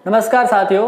नमस्कार साथियों,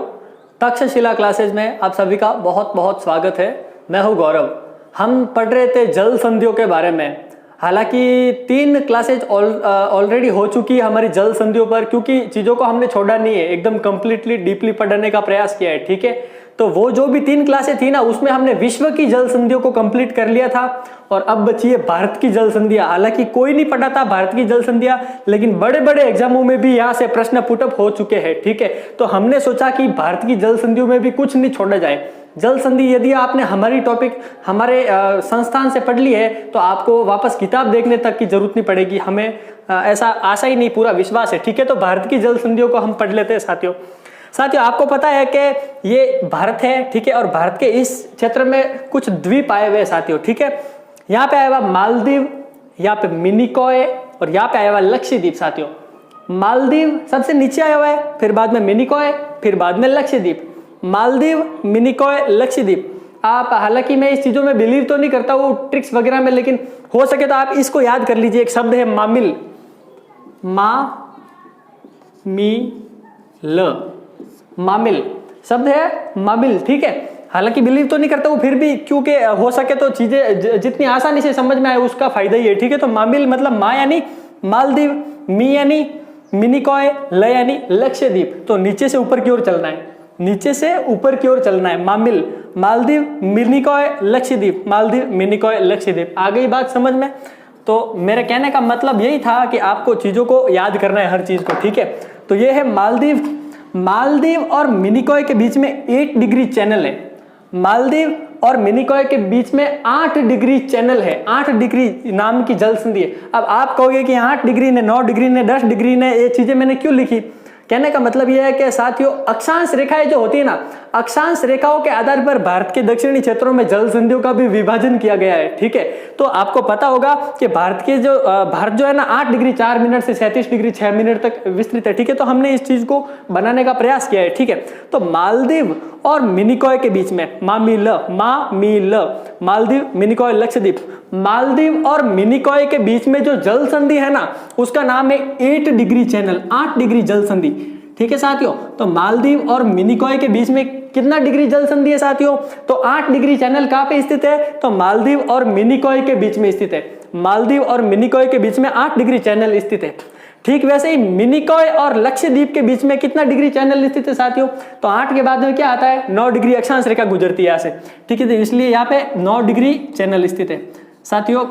तक्षशिला क्लासेज में आप सभी का बहुत बहुत स्वागत है। मैं हूं गौरव। हम पढ़ रहे थे जल संधियों के बारे में। हालांकि 3 क्लासेज ऑलरेडी हो चुकी है हमारी जल संधियों पर, क्योंकि चीज़ों को हमने छोड़ा नहीं है, एकदम कंप्लीटली डीपली पढ़ने का प्रयास किया है। ठीक है, तो वो जो भी 3 क्लासें थी ना, उसमें हमने विश्व की जल संधियों को कंप्लीट कर लिया था और अब बची है भारत की जल संधियां। हालांकि कोई नहीं पढ़ा था भारत की जल संधियां, लेकिन बड़े बड़े एग्जामों में भी यहाँ से प्रश्न पुटअप हो चुके हैं। ठीक है, तो हमने सोचा कि भारत की जल संधियों में भी कुछ नहीं छोड़ा जाए। जल संधि यदि आपने हमारे संस्थान से पढ़ ली है तो आपको वापस किताब देखने तक की जरूरत नहीं पड़ेगी। हमें ऐसा आशा ही नहीं, पूरा विश्वास है। ठीक है, तो भारत की जल संधियों को हम पढ़ लेते हैं साथियों। आपको पता है कि ये भारत है, ठीक है, और भारत के इस क्षेत्र में कुछ द्वीप आए हुए हैं साथियों। ठीक है, यहाँ पे आया हुआ मालदीव, यहाँ पे मिनिकॉय और यहाँ पे आया हुआ लक्षद्वीप साथियों। मालदीव सबसे नीचे आया हुआ है, फिर बाद में मिनिकॉय, फिर बाद में लक्षद्वीप। मालदीव, मिनिकॉय, लक्षद्वीप। आप, हालांकि मैं इस चीजों में बिलीव तो नहीं करता हूँ ट्रिक्स वगैरह में, लेकिन हो सके तो आप इसको याद कर लीजिए। एक शब्द है मामिल, मा मी ल, मामिल शब्द है मामिल। ठीक है, हालांकि बिलीव तो नहीं करता हूँ, फिर भी क्योंकि हो सके तो चीजें जितनी आसानी से समझ में आए उसका फायदा ही है। ठीक है, तो मामिल मतलब मा यानी मालदीव, मी यानी मिनिकॉय, ल यानी लक्षद्वीप। तो नीचे से ऊपर की ओर चलना है, नीचे से ऊपर की ओर चलना है। मामिल, मालदीव, मिनिकॉय, लक्षद्वीप, मालदीव, मिनिकॉय, लक्षद्वीप। आ गई बात समझ में? तो मेरे कहने का मतलब यही था कि आपको चीजों को याद करना है, हर चीज को। ठीक है, तो ये है मालदीव। मालदीव और मिनिकॉय के बीच में 8 डिग्री चैनल है। मालदीव और मिनिकॉय के बीच में 8 डिग्री चैनल है। 8 डिग्री नाम की जल संधि है। अब आप कहोगे कि 8 डिग्री ने, 9 डिग्री ने, 10 डिग्री ने, ये चीजें मैंने क्यों लिखी? कहने का मतलब यह है कि साथियों, अक्षांश रेखाएं जो होती है ना, अक्षांश रेखाओं के आधार पर भारत के दक्षिणी क्षेत्रों में जल संधियों का भी विभाजन किया गया है। ठीक है, तो आपको पता होगा कि भारत जो है ना 8 डिग्री 4 मिनट से 37 डिग्री 6 मिनट तक विस्तृत है। ठीक है, तो हमने इस चीज को बनाने का प्रयास किया है। ठीक है, तो मालदीव और मिनिकॉय के बीच में मालदीव, मिनिकॉय, लक्षद्वीप। मालदीव और मिनिकॉय के बीच में जो जल संधि है ना, उसका नाम है 8 डिग्री चैनल, 8 डिग्री जल संधि। ठीक है साथियों, तो मालदीव और मिनिकॉय के बीच में कितना डिग्री जल संधि है साथियों? तो 8 डिग्री चैनल कहां पे स्थित है? तो मालदीव और मिनिकॉय के बीच में स्थित है। मालदीव और मिनिकॉय के बीच में 8 डिग्री चैनल स्थित है। ठीक वैसे ही मिनिकॉय और लक्षद्वीप के बीच में कितना डिग्री चैनल स्थित है साथियों? तो 8 के बाद में क्या आता है? 9 डिग्री अक्षांश रेखा गुजरती है यहाँ से। ठीक है, तो इसलिए यहाँ पे 9 डिग्री चैनल स्थित है साथियों।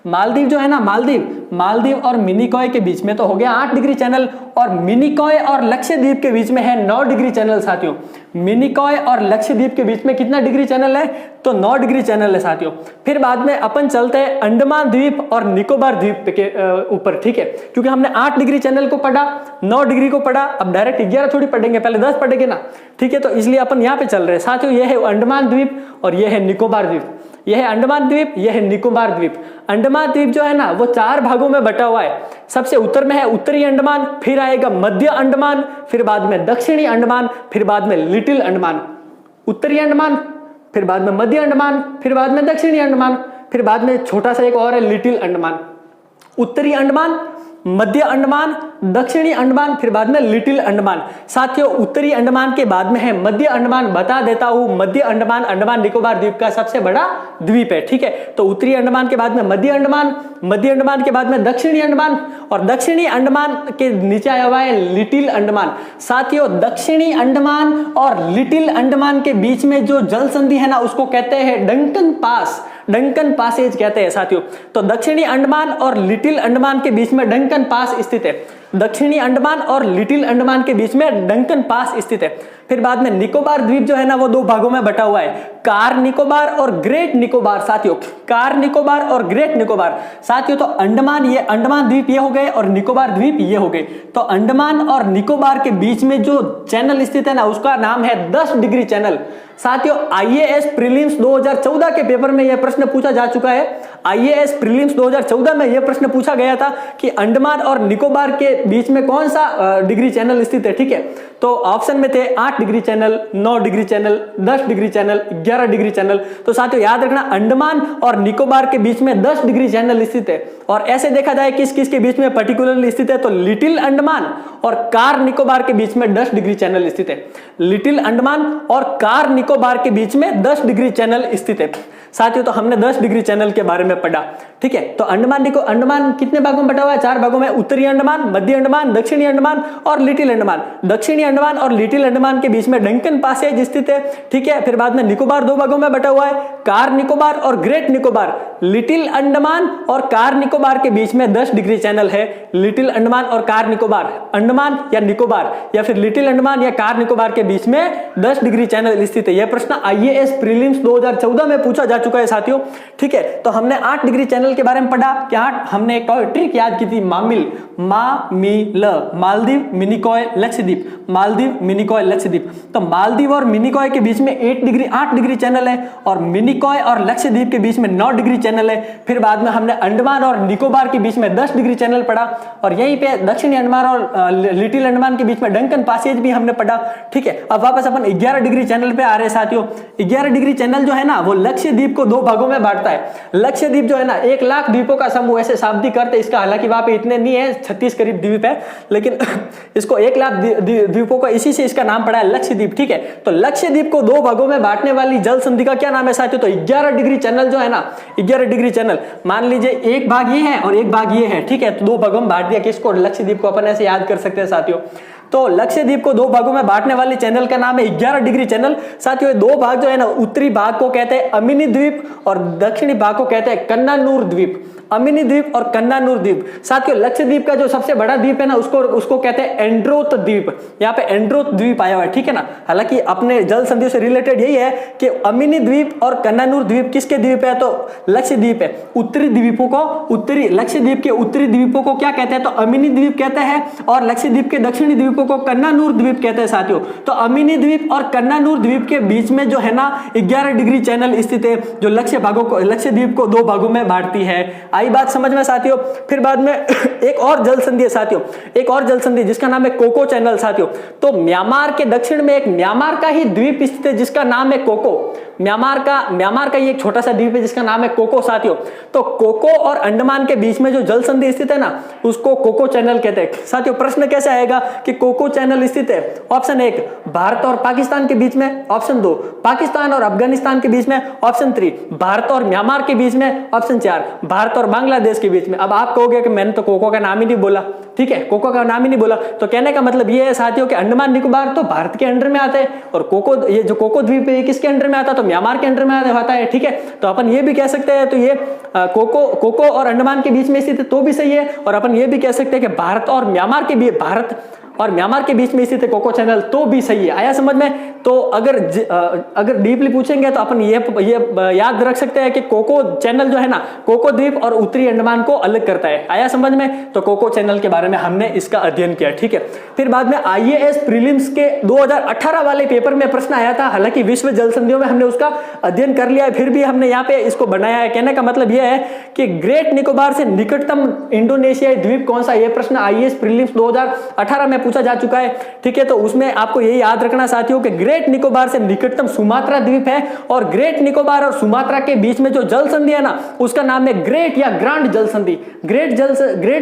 मालदीव जो है ना, मालदीव और मिनिकॉय के बीच में तो हो गया 8 डिग्री चैनल, और मिनिकॉय और लक्षद्वीप के बीच में है 9 डिग्री चैनल साथियों। मिनिकॉय और लक्षद्वीप के बीच में कितना डिग्री चैनल है? तो 9 डिग्री चैनल है साथियों। फिर बाद में अपन चलते हैं अंडमान द्वीप और निकोबार द्वीप के ऊपर। ठीक है, क्योंकि हमने 8 डिग्री चैनल को पढ़ा, 9 डिग्री को पढ़ा, अब डायरेक्ट 11 थोड़ी पढ़ेंगे, पहले 10 पढ़ेंगे ना। ठीक है, तो इसलिए अपन यहाँ पे चल रहे हैं साथियों। यह है अंडमान द्वीप और यह है निकोबार द्वीप। यह है अंडमान द्वीप, यह है निकोबार द्वीप। अंडमान द्वीप जो है ना, वो 4 भागों में बटा हुआ है। सबसे उत्तर में है उत्तरी अंडमान, फिर आएगा मध्य अंडमान, फिर बाद में दक्षिणी अंडमान, फिर बाद में लिटिल अंडमान। उत्तरी अंडमान, फिर बाद में मध्य अंडमान, फिर बाद में दक्षिणी अंडमान, फिर बाद में छोटा सा एक और है लिटिल अंडमान। उत्तरी अंडमान, मध्य अंडमान, दक्षिणी अंडमान, फिर बाद में लिटिल अंडमान। साथियों, उत्तरी अंडमान के बाद में है मध्य अंडमान। बता देता हूं, मध्य अंडमान अंडमान निकोबार द्वीप का सबसे बड़ा द्वीप है। ठीक है, तो उत्तरी अंडमान के बाद में मध्य अंडमान, मध्य अंडमान के बाद में दक्षिणी अंडमान, और दक्षिणी अंडमान के नीचे आया हुआ है लिटिल अंडमान। साथियों, दक्षिणी अंडमान और लिटिल अंडमान के बीच में जो जल संधि है ना, उसको कहते हैं डंकन पास, डंकन पासेज कहते हैं साथियों। तो दक्षिणी अंडमान और लिटिल अंडमान के बीच में डंकन पास स्थित है। दक्षिणी अंडमान और लिटिल अंडमान के बीच में डंकन पास स्थित है। फिर बाद में निकोबार द्वीप जो है ना, वो 2 भागों में बटा हुआ है, कार निकोबार और ग्रेट निकोबार साथियों। कार निकोबार और ग्रेट निकोबार साथियों। तो अंडमान द्वीप ये हो गए और निकोबार द्वीप ये हो गए। तो अंडमान और निकोबार के बीच में जो चैनल स्थित है ना, उसका नाम है 10 डिग्री चैनल। साथियों, आईएएस प्रीलिम्स 2014 के पेपर में यह प्रश्न पूछा जा चुका है। आईएएस प्रीलिम्स 2014 में यह प्रश्न पूछा गया था कि अंडमान और निकोबार के बीच में कौन सा डिग्री चैनल स्थित है, ठीक है। तो ऑप्शन में थे 8 degree channel, 9 degree channel, 10 degree channel, 11 degree channel. तो साथियों याद रखना, अंडमान और निकोबार के बीच में 10 डिग्री चैनल स्थित है। और ऐसे देखा जाए किस किस के बीच में पर्टिकुलरली स्थित है, तो लिटिल अंडमान और कार निकोबार के बीच में 10 डिग्री चैनल स्थित है। लिटिल अंडमान और कार निकोबार के बीच में 10 डिग्री चैनल स्थित है। साथियों तो हमने 10 डिग्री चैनल के बारे में पढ़ा, ठीक है। तो अंडमान कितने भागों में बटा हुआ है? 4 भागों में, उत्तरी अंडमान, मध्य अंडमान, दक्षिणी अंडमान और लिटिल अंडमान। दक्षिणी अंडमान और लिटिल अंडमान के बीच में डंकन पैसेज स्थित है, ठीक है। फिर बाद में निकोबार 2 भागों में बटा हुआ है, कार निकोबार और ग्रेट निकोबार। लिटिल अंडमान और कार निकोबार के बीच में 10 डिग्री चैनल है। लिटिल अंडमान और कार निकोबार, अंडमान या निकोबार या फिर लिटिल अंडमान या कार निकोबार के बीच में 10 डिग्री चैनल स्थित है। यह प्रश्न IAS प्रीलिम्स 2014 में पूछा जा चुका है साथियों, ठीक है। तो हमने 8 डिग्री चैनल के बारे में पढ़ा। क्या हमने एक ट्रिक याद की थी, मामिल, मालदीव, मिनिकॉय, लक्षद्वीप, मालदीव, मिनिकॉय, लक्षद्वीप। तो मालदीव और मिनिकॉय के बीच में 8 डिग्री चैनल है और मिनिकॉय और लक्षद्वीप के बीच में 9 डिग्री चैनल है। फिर बाद में हमने अंडमान और निकोबार के बीच में 10 डिग्री चैनल पढ़ा और यहीं पे दक्षिणी अंडमान और लिटिल अंडमान के बीच में डंकन पैसेज भी हमने पढ़ा, ठीक है। अब वापस अपन 11 डिग्री चैनल पे आ रहे हैं साथियों। 11 डिग्री चैनल जो है ना, वो लक्षद्वीप को 2 भागों में बांटता है। लक्षद्वीप जो है ना 1 लाख द्वीपों का समूह, ऐसे शाब्दिक अर्थ इसका, हालांकि वहां पे इतने नहीं है, 36 करीब द्वीप है, लेकिन इसको 1 लाख द्वीपों का, इसी से इसका नाम पड़ा है लक्षद्वीप, ठीक है। तो लक्षद्वीप को 2 भागों में बांटने वाली जल संधि का क्या नाम है साथियों? तो 11 डिग्री चैनल जो है ना, 11 डिग्री चैनल, मान लीजिए एक भाग ये है और एक भाग ये है, ठीक है। तो 2 भागों में बांट दिया, किसको? लक्षद्वीप को। अपन ऐसे याद कर सकते हैं साथियों। तो लक्षद्वीप को 2 भागों में बांटने वाले चैनल का नाम है 11 डिग्री चैनल। साथियों 2 भाग जो है ना, उत्तरी भाग को कहते हैं अमिनी द्वीप और दक्षिणी भाग को कहते हैं कन्नानूर द्वीप। अमिनी द्वीप और कन्नानूर द्वीप। साथियों लक्षद्वीप का जो सबसे बड़ा द्वीप है ना, उसको कहते हैं एंड्रोथ द्वीप। यहाँ पे एंड्रोथ द्वीप आया हुआ है, ठीक है ना। हालांकि अपने जल संधियों से रिलेटेड यही है कि अमिनी द्वीप और कन्नानूर द्वीप किसके द्वीप है? तो लक्षद्वीप है। उत्तरी द्वीपों को, उत्तरी लक्षद्वीप के उत्तरी द्वीपों को क्या कहते हैं? तो अमिनी द्वीप कहते हैं और लक्षद्वीप के दक्षिणी द्वीपों को कन्नानूर द्वीप कहते हैं साथियों। तो अमिनी द्वीप और कन्नानूर द्वीप के बीच में जो है ना 11 डिग्री चैनल स्थित है, जो लक्षद्वीप को 2 भागों में बांटती है। आई बात समझ में साथियों। फिर बाद में एक और जल संधि है साथियों, एक और जल संधि जिसका नाम है कोको चैनल साथियों। तो म्यांमार के दक्षिण में एक म्यांमार का ही द्वीप स्थित है जिसका नाम है कोको। म्यांमार का ये एक छोटा सा द्वीप है जिसका नाम है कोको साथियों। तो कोको और अंडमान के बीच में जो जल संधि स्थित है ना, उसको कोको चैनल कहते हैं साथियों। प्रश्न कैसे आएगा कि कोको चैनल स्थित है? ऑप्शन 1 भारत और पाकिस्तान के बीच में, ऑप्शन 2 पाकिस्तान और अफगानिस्तान के बीच में, ऑप्शन 3 भारत और म्यांमार के बीच में, ऑप्शन 4 भारत और बांग्लादेश के बीच में। अब आप कहोगे कि मैंने तो कोको का नाम ही नहीं बोला, ठीक है, कोको का नाम ही नहीं बोला। तो कहने का मतलब ये है साथियों कि अंडमान निकोबार तो भारत के अंडर में आते हैं और कोको, ये जो कोको द्वीप है किसके अंडर में आता है? तो म्यांमार के अंडर में आता है, ठीक है। तो अपन ये भी कह सकते हैं, तो ये कोको और अंडमान के बीच में स्थित है तो भी सही है। और अपन ये भी कह सकते हैं कि भारत और म्यांमार के बीच में स्थित है कोको चैनल, तो भी सही है। आया समझ में? तो अगर डीपली पूछेंगे तो अपन ये याद रख सकते हैं कि कोको चैनल जो है ना, कोको द्वीप और उत्तरी अंडमान को अलग करता है। आया समझ में? तो कोको चैनल के बारे में हमने इसका अध्ययन किया, ठीक है। फिर बाद में IAS प्रीलिम्स के 2018 वाले पेपर में प्रश्न आया था। हालांकि विश्व जल संधियों में हमने उसका अध्ययन कर लिया है, फिर भी हमने यहाँ पे इसको बनाया है। कहने का मतलब यह है कि ग्रेट निकोबार से निकटतम इंडोनेशियाई द्वीप कौन सा? यह प्रश्न IAS प्रीलिम्स 2018 में पूछा जा चुका है, ठीक है। तो उसमें आपको ये याद रखना साथियों कि ग्रेट निकोबार से निकटतम सुमात्रा द्वीप है और ग्रेट निकोबार और सुमात्रा के बीच में जो जल संधि है ना, उसका नाम है ग्रेट या ग्रांड जल संधि। ग्रेट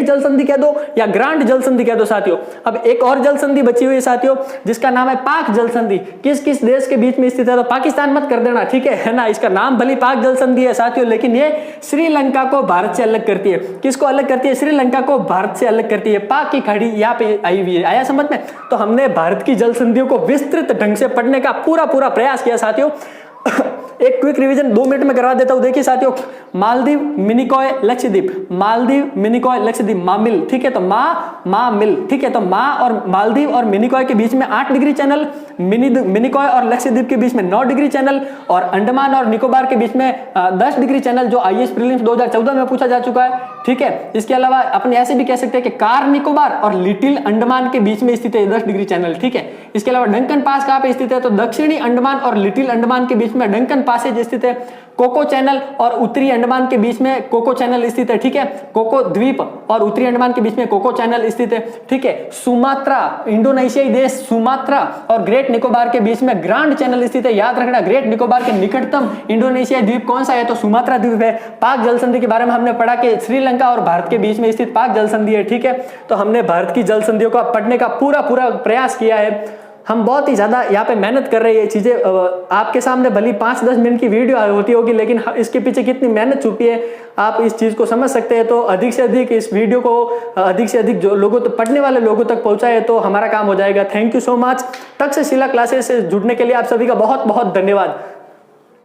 जल संधि कह दो या ग्रांड जल संधि कह दो साथियों। अब एक और जल संधि बची हुई है साथियों जिसका नाम है पाक जल संधि। किस किस देश के बीच में स्थित है? तो पाकिस्तान मत कर देना, ठीक है ना। इसका नाम भले पाक जल संधि है साथियों, लेकिन ये श्रीलंका को भारत से अलग करती है। किसको अलग करती है? श्रीलंका को भारत से अलग करती है। पाक की खाड़ी यहाँ पे आई हुई है। आया समझ में? तो हमने भारत की जल संधियों को विस्तृत ढंग से पढ़ने का पूरा प्रयास किया साथियों। एक क्विक रिवीजन 2 मिनट में करवा देता हूं। देखिए साथियों, मालदीव, मिनिकॉय, लक्षद्वीप, मालदीव, मिनिकॉय, लक्षद्वीप, मामिल, ठीक है। तो मामिल, ठीक है। तो और मालदीव और मिनिकॉय के बीच में 8 डिग्री चैनल, मिनिकॉय और लक्षद्वीप के बीच में 9 डिग्री चैनल और अंडमान और निकोबार के बीच में 10 डिग्री चैनल, जो IAS प्रीलिम्स 2014 में पूछा जा चुका है, ठीक है। इसके अलावा अपन ऐसे भी कह सकते हैं कि कार निकोबार और लिटिल अंडमान के बीच में स्थित है 10 डिग्री चैनल, ठीक है। इसके अलावा डंकन पास कहां पे स्थित है? तो दक्षिणी अंडमान और लिटिल अंडमान के बीच में डंकन पैसेज स्थित है। कोको चैनल और उत्तरी अंडमान के बीच में कोको चैनल स्थित है, ठीक है। कोको द्वीप और उत्तरी अंडमान के बीच में कोको चैनल स्थित है, ठीक है। सुमात्रा, इंडोनेशियाई देश सुमात्रा और ग्रेट निकोबार के बीच में ग्रांड चैनल स्थित है। याद रखना, ग्रेट निकोबार के निकटतम इंडोनेशियाई द्वीप कौन सा है, तो सुमात्रा द्वीप है। पाक जल संधि के बारे में हमने पढ़ा कि श्रीलंका और भारत के बीच में स्थित पाक जल संधि है, ठीक है। तो हमने भारत की जल संधियों को पढ़ने का पूरा प्रयास किया है। हम बहुत ही ज्यादा यहाँ पे मेहनत कर रहे हैं। ये चीजें आपके सामने भली 5-10 मिनट की वीडियो होती होगी, लेकिन इसके पीछे कितनी मेहनत छुपी है आप इस चीज को समझ सकते हैं। तो अधिक से अधिक इस वीडियो को अधिक से अधिक जो लोगों तक, पढ़ने वाले लोगों तक पहुंचाए तो हमारा काम हो जाएगा। Thank you so much. Takshashila classes से जुड़ने के लिए आप सभी का बहुत बहुत धन्यवाद।